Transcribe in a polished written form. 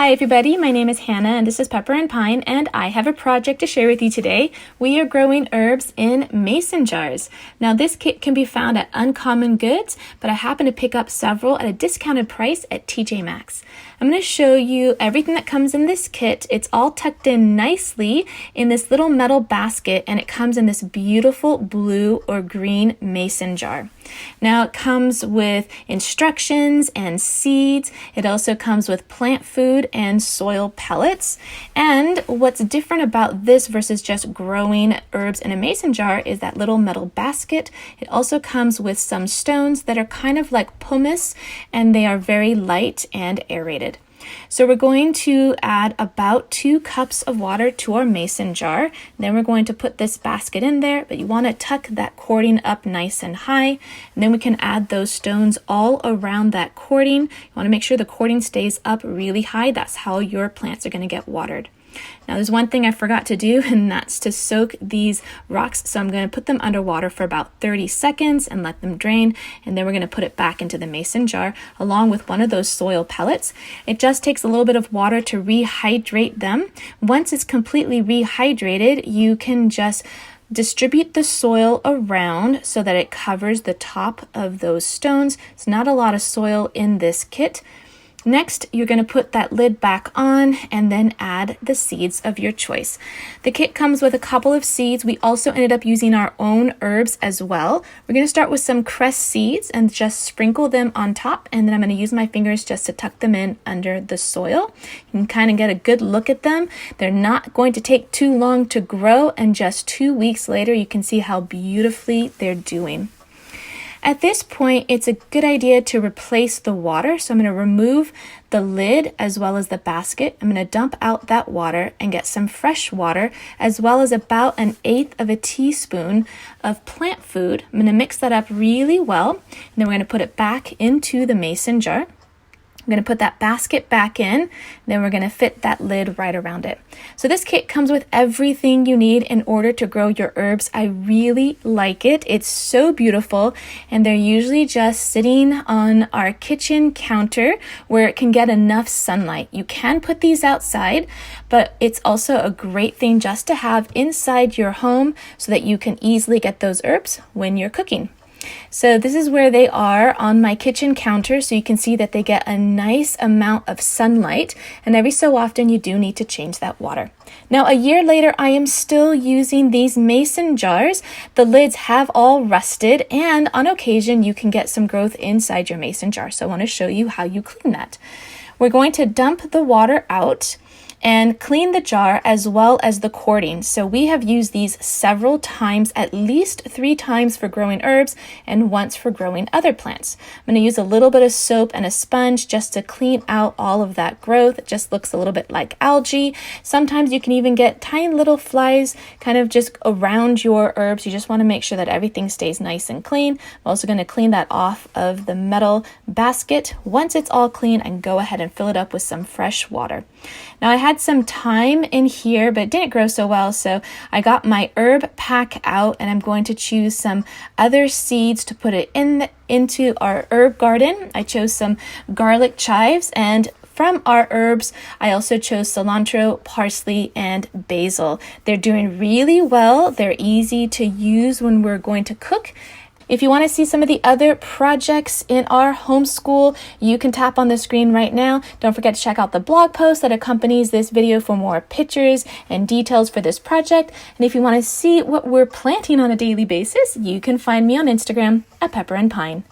Hi everybody, my name is Hannah and this is Pepper and Pine, and I have a project to share with you today. We are growing herbs in mason jars. Now this kit can be found at Uncommon Goods, but I happen to pick up several at a discounted price at T.J.Maxx. I'm going to show you everything that comes in this kit. It's all tucked in nicely in this little metal basket, and it comes in this beautiful blue or green mason jar. Now it comes with instructions and seeds. It also comes with plant food and soil pellets. And what's different about this versus just growing herbs in a mason jar is that little metal basket. It also comes with some stones that are kind of like pumice, and they are very light and aerated. So we're going to add about 2 cups of water to our mason jar. Then we're going to put this basket in there, but you want to tuck that cording up nice and high. And then we can add those stones all around that cording. You want to make sure the cording stays up really high. That's how your plants are going to get watered. Now there's one thing I forgot to do, and that's to soak these rocks. So I'm going to put them underwater for about 30 seconds and let them drain, and then we're going to put it back into the mason jar along with one of those soil pellets. It just takes a little bit of water to rehydrate them. Once it's completely rehydrated, you can just distribute the soil around so that it covers the top of those stones. It's not a lot of soil in this kit. Next, you're going to put that lid back on and then add the seeds of your choice. The kit comes with a couple of seeds. We also ended up using our own herbs as well. We're going to start with some cress seeds and just sprinkle them on top, and then I'm going to use my fingers just to tuck them in under the soil. You can kind of get a good look at them. They're not going to take too long to grow, and just 2 weeks later you can see how beautifully they're doing. At this point, it's a good idea to replace the water. So I'm going to remove the lid as well as the basket. I'm going to dump out that water and get some fresh water, as well as about 1/8 of a teaspoon of plant food. I'm going to mix that up really well, and then we're going to put it back into the mason jar. I'm going to put that basket back in, then we're going to fit that lid right around it. So this kit comes with everything you need in order to grow your herbs. I really like it. It's so beautiful, and they're usually just sitting on our kitchen counter where it can get enough sunlight. You can put these outside, but it's also a great thing just to have inside your home so that you can easily get those herbs when you're cooking. So this is where they are on my kitchen counter, so you can see that they get a nice amount of sunlight, and every so often you do need to change that water. Now a year later, I am still using these mason jars. The lids have all rusted, and on occasion you can get some growth inside your mason jar. So I want to show you how you clean that. We're going to dump the water out and clean the jar as well as the cording. So we have used these several times, at least 3 times for growing herbs and once for growing other plants. I'm going to use a little bit of soap and a sponge just to clean out all of that growth. It just looks a little bit like algae. Sometimes you can even get tiny little flies kind of just around your herbs. You just want to make sure that everything stays nice and clean. I'm also going to clean that off of the metal basket. Once it's all clean, I can go ahead and fill it up with some fresh water. Now I had some thyme in here, but it didn't grow so well, so I got my herb pack out, and I'm going to choose some other seeds to put it into our herb garden. I chose some garlic chives, and from our herbs, I also chose cilantro, parsley, and basil. They're doing really well. They're easy to use when we're going to cook. If you want to see some of the other projects in our homeschool, you can tap on the screen right now. Don't forget to check out the blog post that accompanies this video for more pictures and details for this project. And if you want to see what we're planting on a daily basis, you can find me on Instagram at Pepper and Pine.